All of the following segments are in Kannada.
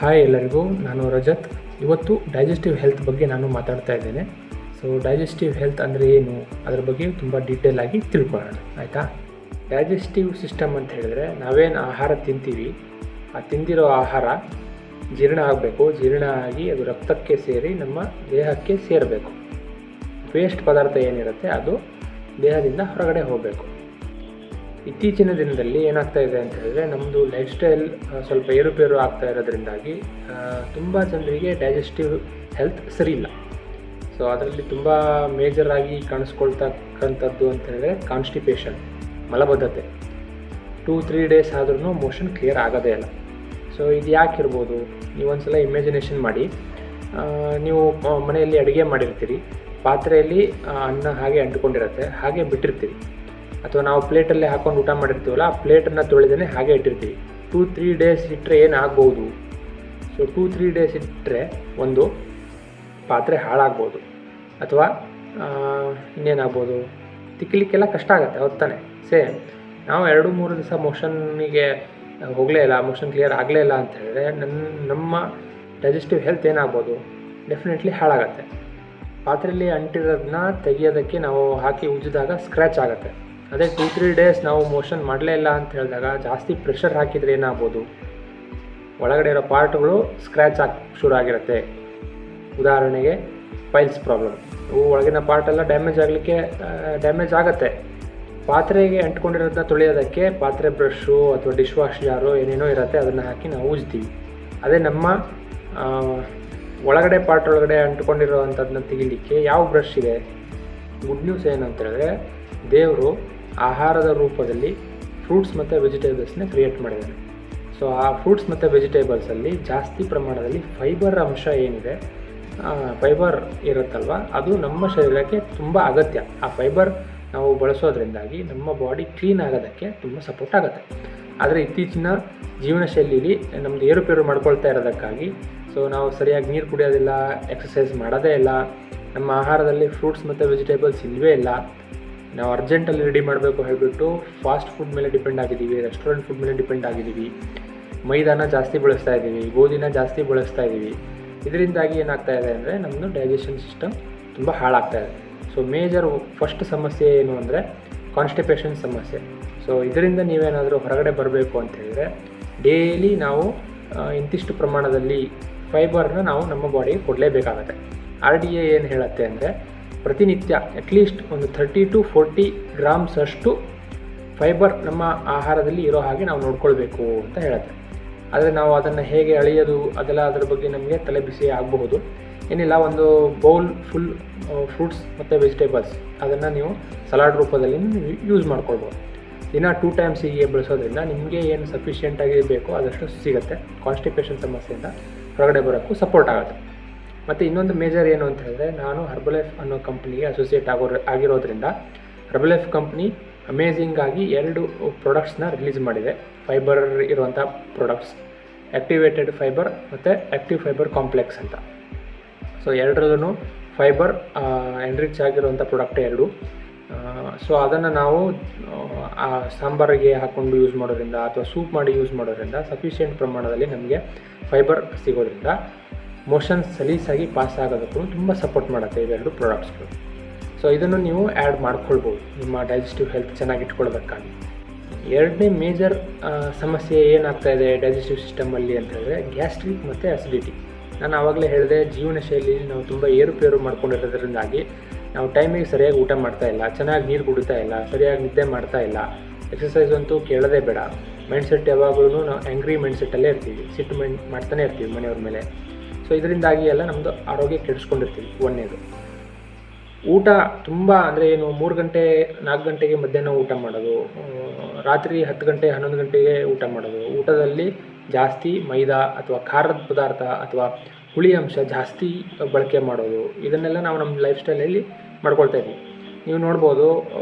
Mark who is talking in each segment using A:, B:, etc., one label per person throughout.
A: ಹಾಯ್ ಎಲ್ಲರಿಗೂ, ನಾನು ರಜತ್. ಇವತ್ತು ಡೈಜೆಸ್ಟಿವ್ ಹೆಲ್ತ್ ಬಗ್ಗೆ ನಾನು ಮಾತಾಡ್ತಾ ಇದ್ದೇನೆ. ಸೊ ಡೈಜೆಸ್ಟಿವ್ ಹೆಲ್ತ್ ಅಂದರೆ ಏನು, ಅದರ ಬಗ್ಗೆ ತುಂಬ ಡೀಟೇಲ್ ಆಗಿ ತಿಳ್ಕೊಳ್ಳೋಣ, ಆಯಿತಾ. ಡೈಜೆಸ್ಟಿವ್ ಸಿಸ್ಟಮ್ ಅಂತ ಹೇಳಿದ್ರೆ ನಾವೇನು ಆಹಾರ ತಿಂತೀವಿ, ಆ ತಿಂದಿರೋ ಆಹಾರ ಜೀರ್ಣ ಆಗಬೇಕು. ಜೀರ್ಣ ಆಗಿ ಅದು ರಕ್ತಕ್ಕೆ ಸೇರಿ ನಮ್ಮ ದೇಹಕ್ಕೆ ಸೇರಬೇಕು. ವೇಸ್ಟ್ ಪದಾರ್ಥ ಏನಿರುತ್ತೆ ಅದು ದೇಹದಿಂದ ಹೊರಗಡೆ ಹೋಗಬೇಕು. ಇತ್ತೀಚಿನ ದಿನದಲ್ಲಿ ಏನಾಗ್ತಾ ಇದೆ ಅಂತ ಹೇಳಿದ್ರೆ, ನಮ್ಮದು ಲೈಫ್ ಸ್ಟೈಲ್ ಸ್ವಲ್ಪ ಏರುಪೇರು ಆಗ್ತಾ ಇರೋದ್ರಿಂದಾಗಿ ತುಂಬ ಜನರಿಗೆ ಡೈಜೆಸ್ಟಿವ್ ಹೆಲ್ತ್ ಸರಿ ಇಲ್ಲ. ಸೊ ಅದರಲ್ಲಿ ತುಂಬ ಮೇಜರಾಗಿ ಕಾಣಿಸ್ಕೊಳ್ತಕ್ಕಂಥದ್ದು ಅಂತ ಹೇಳಿದ್ರೆ ಕಾನ್ಸ್ಟಿಪೇಷನ್, ಮಲಬದ್ಧತೆ. 2-3 ಡೇಸ್ ಆದ್ರೂ ಮೋಷನ್ ಕ್ಲಿಯರ್ ಆಗೋದೇ ಇಲ್ಲ. ಸೊ ಇದು ಯಾಕೆ ಇರ್ಬೋದು? ನೀವೊಂದ್ಸಲ ಇಮ್ಯಾಜಿನೇಷನ್ ಮಾಡಿ. ನೀವು ಮನೆಯಲ್ಲಿ ಅಡುಗೆ ಮಾಡಿರ್ತೀರಿ, ಪಾತ್ರೆಯಲ್ಲಿ ಅನ್ನ ಹಾಗೆ ಅಂಟ್ಕೊಂಡಿರುತ್ತೆ, ಹಾಗೆ ಬಿಟ್ಟಿರ್ತೀರಿ. ಅಥವಾ ನಾವು ಪ್ಲೇಟಲ್ಲೇ ಹಾಕೊಂಡು ಊಟ ಮಾಡಿರ್ತೀವಲ್ಲ, ಆ ಪ್ಲೇಟನ್ನು ತೊಳೆದೇ ಹಾಗೆ ಇಟ್ಟಿರ್ತೀವಿ. 2-3 ಡೇಸ್ ಇಟ್ಟರೆ ಏನಾಗ್ಬೋದು? ಸೊ 2-3 ಡೇಸ್ ಇಟ್ಟರೆ ಒಂದು ಪಾತ್ರೆ ಹಾಳಾಗ್ಬೋದು, ಅಥವಾ ಇನ್ನೇನಾಗ್ಬೋದು, ತಿಕ್ಕಲಿಕ್ಕೆಲ್ಲ ಕಷ್ಟ ಆಗುತ್ತೆ, ಹೊತ್ತಾನೆ. ಸೇಮ್ ನಾವು 2-3 ದಿವಸ ಮೋಷನ್ನಿಗೆ ಹೋಗಲೇ ಇಲ್ಲ, ಮೋಷನ್ ಕ್ಲಿಯರ್ ಆಗಲೇ ಇಲ್ಲ ಅಂತ ಹೇಳಿದ್ರೆ ನಮ್ಮ ಡೈಜೆಸ್ಟಿವ್ ಹೆಲ್ತ್ ಏನಾಗ್ಬೋದು? ಡೆಫಿನೆಟ್ಲಿ ಹಾಳಾಗತ್ತೆ. ಪಾತ್ರೆಯಲ್ಲಿ ಅಂಟಿರೋದನ್ನ ತೆಗಿಯೋದಕ್ಕೆ ನಾವು ಹಾಕಿ ಉಜ್ಜಿದಾಗ ಸ್ಕ್ರ್ಯಾಚ್ ಆಗುತ್ತೆ. ಅದೇ 2-3 ಡೇಸ್ ನಾವು ಮೋಷನ್ ಮಾಡಲೇ ಇಲ್ಲ ಅಂತ ಹೇಳಿದಾಗ ಜಾಸ್ತಿ ಪ್ರೆಷರ್ ಹಾಕಿದರೆ ಏನಾಗ್ಬೋದು? ಒಳಗಡೆ ಇರೋ ಪಾರ್ಟ್ಗಳು ಸ್ಕ್ರ್ಯಾಚ್ ಶುರು ಆಗಿರುತ್ತೆ. ಉದಾಹರಣೆಗೆ ಪೈಲ್ಸ್ ಪ್ರಾಬ್ಲಮ್, ಇವು ಒಳಗಿನ ಪಾರ್ಟೆಲ್ಲ ಡ್ಯಾಮೇಜ್ ಆಗುತ್ತೆ. ಪಾತ್ರೆಗೆ ಅಂಟ್ಕೊಂಡಿರೋದನ್ನ ತೊಳೆಯೋದಕ್ಕೆ ಪಾತ್ರೆ ಬ್ರಷು ಅಥವಾ ಡಿಶ್ ವಾಶ್ ಜಾರು ಏನೇನೋ ಇರುತ್ತೆ, ಅದನ್ನು ಹಾಕಿ ನಾವು ಉಜ್ತೀವಿ. ಅದೇ ನಮ್ಮ ಒಳಗಡೆ ಪಾರ್ಟ್ ಒಳಗಡೆ ಅಂಟ್ಕೊಂಡಿರೋವಂಥದ್ದನ್ನ ತೆಗಿಲಿಕ್ಕೆ ಯಾವ ಬ್ರಷ್ ಇದೆ? ಗುಡ್ ನ್ಯೂಸ್ ಏನು ಅಂತ ಹೇಳಿದ್ರೆ, ದೇವರು ಆಹಾರದ ರೂಪದಲ್ಲಿ ಫ್ರೂಟ್ಸ್ ಮತ್ತು ವೆಜಿಟೇಬಲ್ಸ್ನ ಕ್ರಿಯೇಟ್ ಮಾಡಿದ್ದಾನೆ. ಸೊ ಆ ಫ್ರೂಟ್ಸ್ ಮತ್ತು ವೆಜಿಟೇಬಲ್ಸಲ್ಲಿ ಜಾಸ್ತಿ ಪ್ರಮಾಣದಲ್ಲಿ ಫೈಬರ್ ಅಂಶ ಏನಿದೆ, ಫೈಬರ್ ಇರುತ್ತಲ್ವ, ಅದು ನಮ್ಮ ಶರೀರಕ್ಕೆ ತುಂಬ ಅಗತ್ಯ. ಆ ಫೈಬರ್ ನಾವು ಬಳಸೋದ್ರಿಂದಾಗಿ ನಮ್ಮ ಬಾಡಿ ಕ್ಲೀನ್ ಆಗೋದಕ್ಕೆ ತುಂಬ ಸಪೋರ್ಟ್ ಆಗುತ್ತೆ. ಆದರೆ ಇತ್ತೀಚಿನ ಜೀವನ ಶೈಲಿಯಲ್ಲಿ ನಮ್ಮದು ಏರುಪೇರು ಮಾಡ್ಕೊಳ್ತಾ ಇರೋದಕ್ಕಾಗಿ, ಸೊ ನಾವು ಸರಿಯಾಗಿ ನೀರು ಕುಡಿಯೋದಿಲ್ಲ, ಎಕ್ಸಸೈಸ್ ಮಾಡೋದೇ ಇಲ್ಲ, ನಮ್ಮ ಆಹಾರದಲ್ಲಿ ಫ್ರೂಟ್ಸ್ ಮತ್ತು ವೆಜಿಟೇಬಲ್ಸ್ ಇಲ್ಲವೇ ಇಲ್ಲ. ನಾವು ಅರ್ಜೆಂಟಲ್ಲಿ ರೆಡಿ ಮಾಡಬೇಕು ಹೇಳಿಬಿಟ್ಟು ಫಾಸ್ಟ್ ಫುಡ್ ಮೇಲೆ ಡಿಪೆಂಡ್ ಆಗಿದ್ದೀವಿ, ರೆಸ್ಟೋರೆಂಟ್ ಫುಡ್ ಮೇಲೆ ಡಿಪೆಂಡ್ ಆಗಿದ್ದೀವಿ, ಮೈದಾನ ಜಾಸ್ತಿ ಬಳಸ್ತಾ ಇದ್ದೀವಿ, ಗೋಧಿನ ಜಾಸ್ತಿ ಬಳಸ್ತಾ ಇದ್ದೀವಿ. ಇದರಿಂದಾಗಿ ಏನಾಗ್ತಾ ಇದೆ ಅಂದರೆ ನಮ್ಮದು ಡೈಜೆಷನ್ ಸಿಸ್ಟಮ್ ತುಂಬ ಹಾಳಾಗ್ತಾ ಇದೆ. ಸೊ ಮೇಜರ್ ಫಸ್ಟ್ ಸಮಸ್ಯೆ ಏನು ಅಂದರೆ ಕಾನ್ಸ್ಟಿಪೇಷನ್ ಸಮಸ್ಯೆ. ಸೊ ಇದರಿಂದ ನೀವೇನಾದರೂ ಹೊರಗಡೆ ಬರಬೇಕು ಅಂತ ಹೇಳಿದ್ರೆ ಡೈಲಿ ನಾವು ಇಂತಿಷ್ಟು ಪ್ರಮಾಣದಲ್ಲಿ ಫೈಬರ್ನ ನಾವು ನಮ್ಮ ಬಾಡಿಗೆ ಕೊಡಲೇಬೇಕಾಗತ್ತೆ. RDA ಏನು ಹೇಳುತ್ತೆ ಅಂದರೆ, ಪ್ರತಿನಿತ್ಯ ಅಟ್ಲೀಸ್ಟ್ ಒಂದು 30-40 ಗ್ರಾಮ್ಸ್ ಅಷ್ಟು ಫೈಬರ್ ನಮ್ಮ ಆಹಾರದಲ್ಲಿ ಇರೋ ಹಾಗೆ ನಾವು ನೋಡ್ಕೊಳ್ಬೇಕು ಅಂತ ಹೇಳುತ್ತೆ. ಆದರೆ ನಾವು ಅದನ್ನು ಹೇಗೆ ಅಳೆಯೋದು, ಅದೆಲ್ಲ ಅದರ ಬಗ್ಗೆ ನಮಗೆ ತಲೆ ಬಿಸಿ ಆಗಬಹುದು. ಏನಿಲ್ಲ, ಒಂದು ಬೌಲ್ ಫುಲ್ ಫ್ರೂಟ್ಸ್ ಮತ್ತು ವೆಜಿಟೇಬಲ್ಸ್, ಅದನ್ನು ನೀವು ಸಲಾಡ್ ರೂಪದಲ್ಲಿ ಯೂಸ್ ಮಾಡ್ಕೊಳ್ಬೋದು. ದಿನ 2 ಟೈಮ್ಸ್ ಹೀಗೆ ಬಳಸೋದ್ರಿಂದ ನಿಮಗೆ ಏನು ಸಫಿಷಿಯೆಂಟಾಗಿ ಬೇಕೋ ಅದಷ್ಟು ಸಿಗುತ್ತೆ. ಕಾನ್ಸ್ಟಿಪೇಷನ್ ಸಮಸ್ಯೆಯಿಂದ ಹೊರಗಡೆ ಬರೋಕ್ಕೂ ಸಪೋರ್ಟ್ ಆಗುತ್ತೆ. ಮತ್ತು ಇನ್ನೊಂದು ಮೇಜರ್ ಏನು ಅಂತ ಹೇಳಿದ್ರೆ, ನಾನು ಹರ್ಬಲೈಫ್ ಅನ್ನೋ ಕಂಪ್ನಿಗೆ ಅಸೋಸಿಯೇಟ್ ಆಗಿರೋದ್ರಿಂದ ಹರ್ಬಲೈಫ್ ಕಂಪ್ನಿ ಅಮೇಝಿಂಗ್ ಆಗಿ 2 ಪ್ರಾಡಕ್ಟ್ಸ್ನ ರಿಲೀಸ್ ಮಾಡಿದೆ. ಫೈಬರ್ ಇರುವಂಥ ಪ್ರಾಡಕ್ಟ್ಸ್, ಆ್ಯಕ್ಟಿವೇಟೆಡ್ ಫೈಬರ್ ಮತ್ತು ಆ್ಯಕ್ಟಿವ್ ಫೈಬರ್ ಕಾಂಪ್ಲೆಕ್ಸ್ ಅಂತ. ಸೊ ಎರಡರಲ್ಲೂ ಫೈಬರ್ ಎನ್ರಿಚ್ ಆಗಿರುವಂಥ ಪ್ರಾಡಕ್ಟ್ 2. ಸೊ ಅದನ್ನು ನಾವು ಸಾಂಬಾರಿಗೆ ಹಾಕ್ಕೊಂಡು ಯೂಸ್ ಮಾಡೋದ್ರಿಂದ ಅಥವಾ ಸೂಪ್ ಮಾಡಿ ಯೂಸ್ ಮಾಡೋದ್ರಿಂದ ಸಫಿಷಿಯೆಂಟ್ ಪ್ರಮಾಣದಲ್ಲಿ ನಮಗೆ ಫೈಬರ್ ಸಿಗೋದ್ರಿಂದ ಮೋಷನ್ ಸಲೀಸಾಗಿ ಪಾಸ್ ಆಗೋದಕ್ಕೂ ತುಂಬ ಸಪೋರ್ಟ್ ಮಾಡುತ್ತೆ ಇವೆರಡು ಪ್ರಾಡಕ್ಟ್ಸ್ಗಳು. ಸೊ ಇದನ್ನು ನೀವು ಆ್ಯಡ್ ಮಾಡ್ಕೊಳ್ಬೋದು ನಿಮ್ಮ ಡೈಜೆಸ್ಟಿವ್ ಹೆಲ್ತ್ ಚೆನ್ನಾಗಿ ಇಟ್ಕೊಳ್ಬೇಕಾಗಿ. ಎರಡನೇ ಮೇಜರ್ ಸಮಸ್ಯೆ ಏನಾಗ್ತಾ ಇದೆ ಡೈಜೆಸ್ಟಿವ್ ಸಿಸ್ಟಮಲ್ಲಿ ಅಂತ ಹೇಳಿದ್ರೆ ಗ್ಯಾಸ್ಟ್ರಿಕ್ ಮತ್ತು ಅಸಿಡಿಟಿ. ನಾನು ಆವಾಗಲೇ ಹೇಳಿದೆ, ಜೀವನ ಶೈಲಿಯಲ್ಲಿ ನಾವು ತುಂಬ ಏರುಪೇರು ಮಾಡ್ಕೊಂಡಿರೋದ್ರಿಂದಾಗಿ ನಾವು ಟೈಮಿಗೆ ಸರಿಯಾಗಿ ಊಟ ಮಾಡ್ತಾ ಇಲ್ಲ, ಚೆನ್ನಾಗಿ ನೀರು ಕುಡಿತಾ ಇಲ್ಲ, ಸರಿಯಾಗಿ ನಿದ್ದೆ ಮಾಡ್ತಾ ಇಲ್ಲ, ಎಕ್ಸಸೈಸ್ ಅಂತೂ ಕೇಳೋದೇ ಬೇಡ. ಮೈಂಡ್ಸೆಟ್ ಯಾವಾಗಲೂ ನಾವು ಆ್ಯಂಗ್ರಿ ಮೈಂಡ್ಸೆಟ್ಟಲ್ಲೇ ಇರ್ತೀವಿ, ಸಿಟ್ಟು ಮಾಡ್ತಾನೆ ಇರ್ತೀವಿ ಮನೆಯವ್ರ ಮೇಲೆ. ಸೊ ಇದರಿಂದಾಗಿ ಎಲ್ಲ ನಮ್ಮದು ಆರೋಗ್ಯ ಕೆಡಿಸ್ಕೊಂಡಿರ್ತೀವಿ. ಒಂದನೇದು, ಊಟ ತುಂಬ ಅಂದರೆ ಏನು, 3 ಗಂಟೆ 4 ಗಂಟೆಗೆ ಮಧ್ಯಾಹ್ನ ಊಟ ಮಾಡೋದು, ರಾತ್ರಿ 10 ಗಂಟೆ 11 ಗಂಟೆಗೆ ಊಟ ಮಾಡೋದು, ಊಟದಲ್ಲಿ ಜಾಸ್ತಿ ಮೈದಾ ಅಥವಾ ಖಾರದ ಪದಾರ್ಥ ಅಥವಾ ಹುಳಿ ಅಂಶ ಜಾಸ್ತಿ ಬಳಕೆ ಮಾಡೋದು, ಇದನ್ನೆಲ್ಲ ನಾವು ನಮ್ಮ ಲೈಫ್ ಸ್ಟೈಲಲ್ಲಿ ಮಾಡ್ಕೊಳ್ತಾ ಇದ್ದೀವಿ. ನೀವು ನೋಡ್ಬೋದು,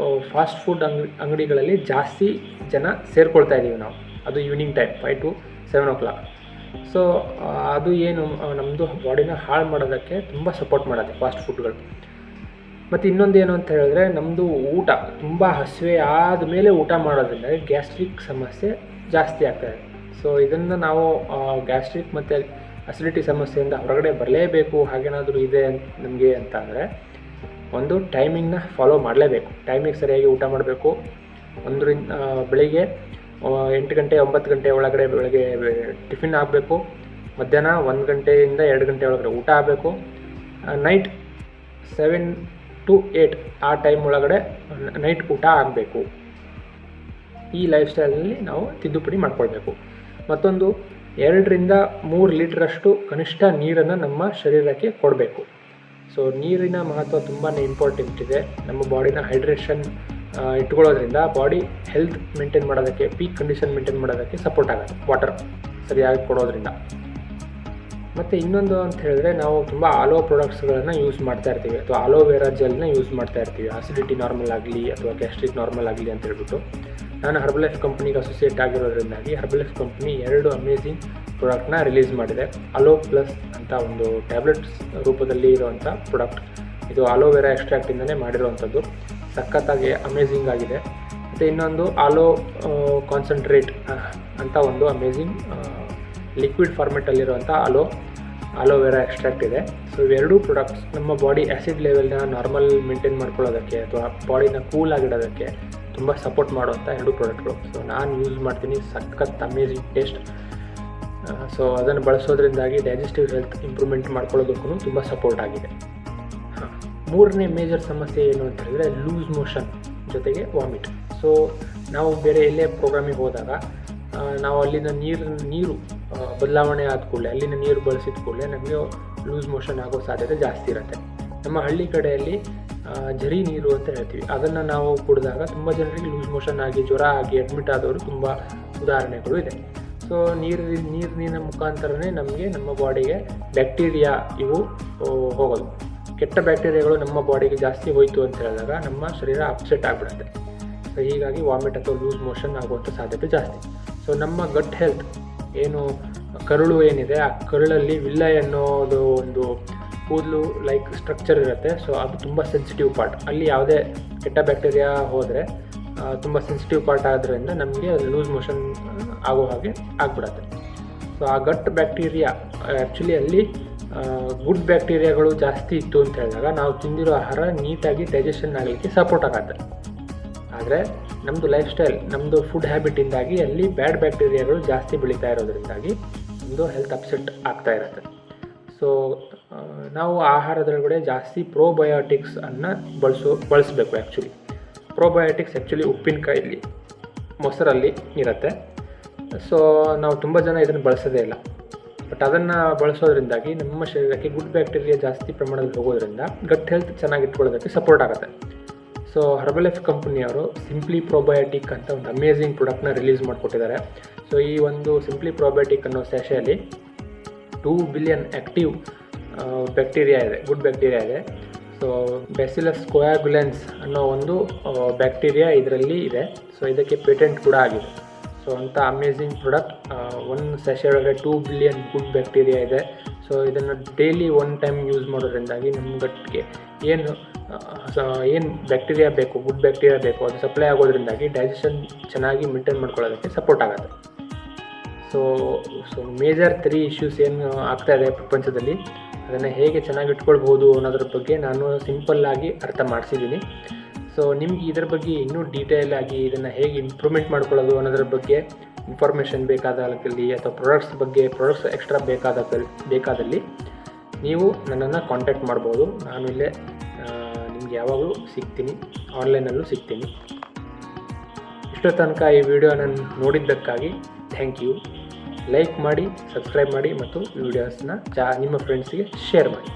A: ಫಾಸ್ಟ್ ಫುಡ್ ಅಂಗಡಿಗಳಲ್ಲಿ ಜಾಸ್ತಿ ಜನ ಸೇರ್ಕೊಳ್ತಾ ಇದ್ದೀವಿ ನಾವು. ಅದು evening time 5 to 7 o'clock. So ಅದು ಏನು ನಮ್ಮದು ಬಾಡಿನ ಹಾಳು ಮಾಡೋದಕ್ಕೆ ತುಂಬ ಸಪೋರ್ಟ್ ಮಾಡುತ್ತೆ ಫಾಸ್ಟ್ ಫುಡ್ಗಳು. ಮತ್ತು ಇನ್ನೊಂದು ಏನು ಅಂತ ಹೇಳಿದ್ರೆ, ನಮ್ಮದು ಊಟ ತುಂಬ ಹಸಿವೆ ಆದಮೇಲೆ ಊಟ ಮಾಡೋದ್ರಿಂದ ಗ್ಯಾಸ್ಟ್ರಿಕ್ ಸಮಸ್ಯೆ ಜಾಸ್ತಿ ಆಗ್ತಾಯಿದೆ. ಸೊ ಇದನ್ನು ನಾವು ಗ್ಯಾಸ್ಟ್ರಿಕ್ ಮತ್ತು ಅಸಿಡಿಟಿ ಸಮಸ್ಯೆಯಿಂದ ಹೊರಗಡೆ ಬರಲೇಬೇಕು ಹಾಗೇನಾದರೂ ಇದೆ ನಮಗೆ ಅಂತ ಅಂದರೆ ಒಂದು ಟೈಮಿಂಗ್ನ ಫಾಲೋ ಮಾಡಲೇಬೇಕು. ಟೈಮಿಗೆ ಸರಿಯಾಗಿ ಊಟ ಮಾಡಬೇಕು. ಬೆಳಿಗ್ಗೆ 8 ಗಂಟೆ 9 ಗಂಟೆ ಒಳಗಡೆ ಬೆಳಗ್ಗೆ ಟಿಫಿನ್ ಆಗಬೇಕು. ಮಧ್ಯಾಹ್ನ 1 ಗಂಟೆಯಿಂದ 2 ಗಂಟೆ ಒಳಗಡೆ ಊಟ ಆಗಬೇಕು. ನೈಟ್ 7 to 8 ಆ ಟೈಮ್ ಒಳಗಡೆ ನೈಟ್ ಊಟ ಆಗಬೇಕು. ಈ ಲೈಫ್ ಸ್ಟೈಲಲ್ಲಿ ನಾವು ತಿದ್ದುಪಡಿ ಮಾಡ್ಕೊಳ್ಬೇಕು. ಮತ್ತೊಂದು 2 to 3 ಲೀಟ್ರಷ್ಟು ಕನಿಷ್ಠ ನೀರನ್ನು ನಮ್ಮ ಶರೀರಕ್ಕೆ ಕೊಡಬೇಕು. ಸೊ ನೀರಿನ ಮಹತ್ವ ತುಂಬಾ ಇಂಪಾರ್ಟೆಂಟ್ ಇದೆ. ನಮ್ಮ ಬಾಡಿನ ಹೈಡ್ರೇಷನ್ ಇಟ್ಕೊಳ್ಳೋದ್ರಿಂದ ಬಾಡಿ ಹೆಲ್ತ್ ಮೇಂಟೈನ್ ಮಾಡೋದಕ್ಕೆ, ಪೀಕ್ ಕಂಡೀಷನ್ ಮೇಂಟೈನ್ ಮಾಡೋದಕ್ಕೆ ಸಪೋರ್ಟ್ ಆಗುತ್ತೆ ವಾಟರ್ ಸರಿಯಾಗಿ ಕೊಡೋದ್ರಿಂದ. ಮತ್ತು ಇನ್ನೊಂದು ಅಂತ ಹೇಳಿದ್ರೆ ನಾವು ತುಂಬ ಆಲೋ ಪ್ರಾಡಕ್ಟ್ಸ್ಗಳನ್ನು ಯೂಸ್ ಮಾಡ್ತಾ ಇರ್ತೀವಿ ಅಥವಾ ಆಲೋವೆರಾ ಜೆಲ್ನ ಯೂಸ್ ಮಾಡ್ತಾ ಇರ್ತೀವಿ. ಅಸಿಡಿಟಿ ನಾರ್ಮಲ್ ಆಗಲಿ ಅಥವಾ ಗ್ಯಾಸ್ಟ್ರಿಕ್ ನಾರ್ಮಲ್ ಆಗಲಿ ಅಂತ ಹೇಳ್ಬಿಟ್ಟು. ನಾನು ಹರ್ಬಲೈಫ್ ಕಂಪ್ನಿಗೆ ಅಸೋಸಿಯೇಟ್ ಆಗಿರೋದ್ರಿಂದಾಗಿ ಹರ್ಬಲೈಫ್ ಕಂಪ್ನಿ 2 ಅಮೇಝಿಂಗ್ ಪ್ರಾಡಕ್ಟ್ನ ರಿಲೀಸ್ ಮಾಡಿದೆ. ಅಲೋ ಪ್ಲಸ್ ಅಂತ ಒಂದು ಟ್ಯಾಬ್ಲೆಟ್ಸ್ ರೂಪದಲ್ಲಿ ಇರುವಂಥ ಪ್ರಾಡಕ್ಟ್. ಇದು ಆಲೋವೆರಾ ಎಕ್ಸ್ಟ್ರಾಕ್ಟಿಂದನೇ ಮಾಡಿರುವಂಥದ್ದು. ಸಖತ್ತಾಗಿ ಅಮೇಝಿಂಗ್ ಆಗಿದೆ. ಮತ್ತು ಇನ್ನೊಂದು ಆಲೋ ಕಾನ್ಸಂಟ್ರೇಟ್ ಅಂತ ಒಂದು ಅಮೇಝಿಂಗ್ ಲಿಕ್ವಿಡ್ ಫಾರ್ಮೆಟಲ್ಲಿರುವಂಥ ಆಲೋವೆರಾ ಎಕ್ಸ್ಟ್ರಾಕ್ಟ್ ಇದೆ. ಸೊ ಇವೆರಡೂ ಪ್ರಾಡಕ್ಟ್ಸ್ ನಮ್ಮ ಬಾಡಿ ಆ್ಯಸಿಡ್ ಲೆವೆಲ್ನ ನಾರ್ಮಲ್ ಮೇಂಟೈನ್ ಮಾಡ್ಕೊಳ್ಳೋದಕ್ಕೆ ಅಥವಾ ಬಾಡಿನ ಕೂಲ್ ಆಗಿಡೋದಕ್ಕೆ ತುಂಬ ಸಪೋರ್ಟ್ ಮಾಡುವಂಥ 2 ಪ್ರಾಡಕ್ಟ್ಗಳು. ಸೊ ನಾನು ಯೂಸ್ ಮಾಡ್ತೀನಿ. ಸಖತ್ ಅಮೇಝಿಂಗ್ ಟೇಸ್ಟ್. ಸೊ ಅದನ್ನು ಬಳಸೋದ್ರಿಂದಾಗಿ ಡೈಜೆಸ್ಟಿವ್ ಹೆಲ್ತ್ ಇಂಪ್ರೂವ್ಮೆಂಟ್ ಮಾಡ್ಕೊಳ್ಳೋದಕ್ಕೂ ತುಂಬ ಸಪೋರ್ಟ್ ಆಗಿದೆ. ಮೂರನೇ ಮೇಜರ್ ಸಮಸ್ಯೆ ಏನು ಅಂತ ಹೇಳಿದ್ರೆ ಲೂಸ್ ಮೋಷನ್ ಜೊತೆಗೆ ವಾಮಿಟ್. ಸೊ ನಾವು ಬೇರೆ ಎಲ್ಲೇ ಪ್ರೋಗ್ರಾಮಿಗೆ ಹೋದಾಗ ನಾವು ಅಲ್ಲಿನ ನೀರು ಬದಲಾವಣೆ ಆದ ಕೂಡಲೇ, ಅಲ್ಲಿನ ನೀರು ಬಳಸಿದ ಕೂಡಲೇ ನಮಗೆ ಲೂಸ್ ಮೋಷನ್ ಆಗೋ ಸಾಧ್ಯತೆ ಜಾಸ್ತಿ ಇರುತ್ತೆ. ನಮ್ಮ ಹಳ್ಳಿ ಕಡೆಯಲ್ಲಿ ಝರಿ ನೀರು ಅಂತ ಹೇಳ್ತೀವಿ. ಅದನ್ನು ನಾವು ಕುಡಿದಾಗ ತುಂಬ ಜನರಿಗೆ ಲೂಸ್ ಮೋಷನ್ ಆಗಿ ಜ್ವರ ಆಗಿ ಅಡ್ಮಿಟ್ ಆದವರು ತುಂಬ ಉದಾಹರಣೆಗಳು ಇದೆ. ಸೊ ನೀರಿನ ಮುಖಾಂತರನೇ ನಮಗೆ ನಮ್ಮ ಬಾಡಿಗೆ ಬ್ಯಾಕ್ಟೀರಿಯಾ ಇವು ಹೋಗೋದು. ಕೆಟ್ಟ ಬ್ಯಾಕ್ಟೀರಿಯಾಗಳು ನಮ್ಮ ಬಾಡಿಗೆ ಜಾಸ್ತಿ ಹೋಯಿತು ಅಂತ ಹೇಳಿದಾಗ ನಮ್ಮ ಶರೀರ ಅಪ್ಸೆಟ್ ಆಗಿಬಿಡುತ್ತೆ. ಸೊ ಹೀಗಾಗಿ ವಾಮಿಟ್ ಅಥವಾ ಲೂಸ್ ಮೋಷನ್ ಆಗುವಂಥ ಸಾಧ್ಯತೆ ಜಾಸ್ತಿ. ಸೊ ನಮ್ಮ ಗಟ್ ಹೆಲ್ತ್ ಏನು ಕರುಳು ಏನಿದೆ, ಆ ಕರುಳಲ್ಲಿ ವಿಲ್ಲೈ ಅನ್ನೋದು ಒಂದು ಕೂದಲು ಲೈಕ್ ಸ್ಟ್ರಕ್ಚರ್ ಇರುತ್ತೆ. ಸೊ ಅದು ತುಂಬ ಸೆನ್ಸಿಟಿವ್ ಪಾರ್ಟ್. ಅಲ್ಲಿ ಯಾವುದೇ ಕೆಟ್ಟ ಬ್ಯಾಕ್ಟೀರಿಯಾ ಹೋದರೆ ತುಂಬ ಸೆನ್ಸಿಟಿವ್ ಪಾರ್ಟ್ ಆಗೋದ್ರಿಂದ ನಮಗೆ ಲೂಸ್ ಮೋಷನ್ ಆಗೋ ಹಾಗೆ ಆಗಿಬಿಡತ್ತೆ. ಸೊ ಆ ಗಟ್ ಬ್ಯಾಕ್ಟೀರಿಯಾ ಆ್ಯಕ್ಚುಲಿ ಅಲ್ಲಿ ಗುಡ್ ಬ್ಯಾಕ್ಟೀರಿಯಾಗಳು ಜಾಸ್ತಿ ಇತ್ತು ಅಂತ ಹೇಳಿದಾಗ ನಾವು ತಿಂದಿರೋ ಆಹಾರ ನೀಟಾಗಿ ಡೈಜೆಷನ್ ಆಗಲಿಕ್ಕೆ ಸಪೋರ್ಟ್ ಆಗುತ್ತೆ. ಆದರೆ ನಮ್ಮದು ಲೈಫ್ ಸ್ಟೈಲ್, ನಮ್ಮದು ಫುಡ್ ಹ್ಯಾಬಿಟಿಂದಾಗಿ ಅಲ್ಲಿ ಬ್ಯಾಡ್ ಬ್ಯಾಕ್ಟೀರಿಯಾಗಳು ಜಾಸ್ತಿ ಬೆಳೀತಾ ಇರೋದ್ರಿಂದಾಗಿ ನಮ್ಮದು ಹೆಲ್ತ್ ಅಪ್ಸೆಟ್ ಆಗ್ತಾ ಇರುತ್ತೆ. ಸೊ ನಾವು ಆಹಾರದೊಳಗಡೆ ಜಾಸ್ತಿ ಪ್ರೋಬಯೋಟಿಕ್ಸ್ ಅನ್ನು ಬಳಸಬೇಕು. ಆ್ಯಕ್ಚುಲಿ ಪ್ರೋಬಯೋಟಿಕ್ಸ್ ಆ್ಯಕ್ಚುಲಿ ಉಪ್ಪಿನಕಾಯಲ್ಲಿ, ಮೊಸರಲ್ಲಿ ಇರುತ್ತೆ. ಸೊ ನಾವು ತುಂಬ ಜನ ಇದನ್ನು ಬಳಸೋದೇ ಇಲ್ಲ. ಬಟ್ ಅದನ್ನು ಬಳಸೋದ್ರಿಂದಾಗಿ ನಮ್ಮ ಶರೀರಕ್ಕೆ ಗುಡ್ ಬ್ಯಾಕ್ಟೀರಿಯಾ ಜಾಸ್ತಿ ಪ್ರಮಾಣದಲ್ಲಿ ಹೋಗೋದ್ರಿಂದ ಗಟ್ ಹೆಲ್ತ್ ಚೆನ್ನಾಗಿ ಇಟ್ಕೊಳ್ಳೋದಕ್ಕೆ ಸಪೋರ್ಟ್ ಆಗುತ್ತೆ. ಸೊ ಹರ್ಬಲೈಫ್ ಕಂಪ್ನಿಯವರು ಸಿಂಪ್ಲಿ ಪ್ರೋಬಯೋಟಿಕ್ ಅಂತ ಒಂದು ಅಮೇಝಿಂಗ್ ಪ್ರಾಡಕ್ಟ್ನ ರಿಲೀಸ್ ಮಾಡಿಕೊಟ್ಟಿದ್ದಾರೆ. ಸೊ ಈ ಒಂದು ಸಿಂಪ್ಲಿ ಪ್ರೋಬಯೋಟಿಕ್ ಅನ್ನೋ ಸ್ಯಾಷೆಯಲ್ಲಿ 2 ಬಿಲಿಯನ್ ಆ್ಯಕ್ಟಿವ್ ಬ್ಯಾಕ್ಟೀರಿಯಾ ಇದೆ, ಗುಡ್ ಬ್ಯಾಕ್ಟೀರಿಯಾ ಇದೆ. ಸೊ ಬ್ಯಾಸಿಲಸ್ ಕೋಯಾಗುಲೆನ್ಸ್ ಅನ್ನೋ ಒಂದು ಬ್ಯಾಕ್ಟೀರಿಯಾ ಇದರಲ್ಲಿ ಇದೆ. ಸೊ ಇದಕ್ಕೆ ಪೇಟೆಂಟ್ ಕೂಡ ಆಗಿದೆ. ಸೊ ಅಂಥ ಅಮೇಝಿಂಗ್ ಪ್ರಾಡಕ್ಟ್. 1 ಸ್ಯಾಷೆ ಒಳಗಡೆ 2 ಬಿಲಿಯನ್ ಗುಡ್ ಬ್ಯಾಕ್ಟೀರಿಯಾ ಇದೆ. ಸೊ ಇದನ್ನು ಡೈಲಿ 1 ಟೈಮ್ ಯೂಸ್ ಮಾಡೋದ್ರಿಂದಾಗಿ ನಮ್ಮ ಗಟ್ಗೆ ಏನು ಬ್ಯಾಕ್ಟೀರಿಯಾ ಬೇಕು, ಗುಡ್ ಬ್ಯಾಕ್ಟೀರಿಯಾ ಬೇಕು, ಅದು ಸಪ್ಲೈ ಆಗೋದ್ರಿಂದಾಗಿ ಡೈಜೆಷನ್ ಚೆನ್ನಾಗಿ ಮೇಂಟೈನ್ ಮಾಡ್ಕೊಳ್ಳೋದಕ್ಕೆ ಸಪೋರ್ಟ್ ಆಗುತ್ತೆ. ಸೊ ಮೇಜರ್ 3 ಇಶ್ಯೂಸ್ ಏನು ಆಗ್ತಾ ಇದೆ ಪ್ರಪಂಚದಲ್ಲಿ, ಅದನ್ನು ಹೇಗೆ ಚೆನ್ನಾಗಿ ಇಟ್ಕೊಳ್ಬೋದು ಅನ್ನೋದ್ರ ಬಗ್ಗೆ ನಾನು ಸಿಂಪಲ್ಲಾಗಿ ಅರ್ಥ ಮಾಡಿಸಿದ್ದೀನಿ. ಸೊ ನಿಮ್ಗೆ ಇದ್ರ ಬಗ್ಗೆ ಇನ್ನೂ ಡೀಟೇಲ್ ಆಗಿ ಇದನ್ನು ಹೇಗೆ ಇಂಪ್ರೂವ್ಮೆಂಟ್ ಮಾಡ್ಕೊಳ್ಳೋದು ಅನ್ನೋದ್ರ ಬಗ್ಗೆ ಇನ್ಫಾರ್ಮೇಷನ್ ಬೇಕಾದಲ್ಲಿ ಅಥವಾ ಪ್ರಾಡಕ್ಟ್ಸ್ ಎಕ್ಸ್ಟ್ರಾ ಬೇಕಾದಲ್ಲಿ ನೀವು ನನ್ನನ್ನು ಕಾಂಟ್ಯಾಕ್ಟ್ ಮಾಡ್ಬೋದು. ನಾನು ಇಲ್ಲೇ ನಿಮ್ಗೆ ಯಾವಾಗಲೂ ಸಿಗ್ತೀನಿ, ಆನ್ಲೈನಲ್ಲೂ ಸಿಗ್ತೀನಿ. ಇಷ್ಟೋ ತನಕ ಈ ವಿಡಿಯೋನ ನೋಡಿದ್ದಕ್ಕಾಗಿ ಥ್ಯಾಂಕ್ ಯು. ಲೈಕ್ ಮಾಡಿ, ಸಬ್ಸ್ಕ್ರೈಬ್ ಮಾಡಿ ಮತ್ತು ವಿಡಿಯೋಸ್ನ ನಿಮ್ಮ ಫ್ರೆಂಡ್ಸಿಗೆ ಶೇರ್ ಮಾಡಿ.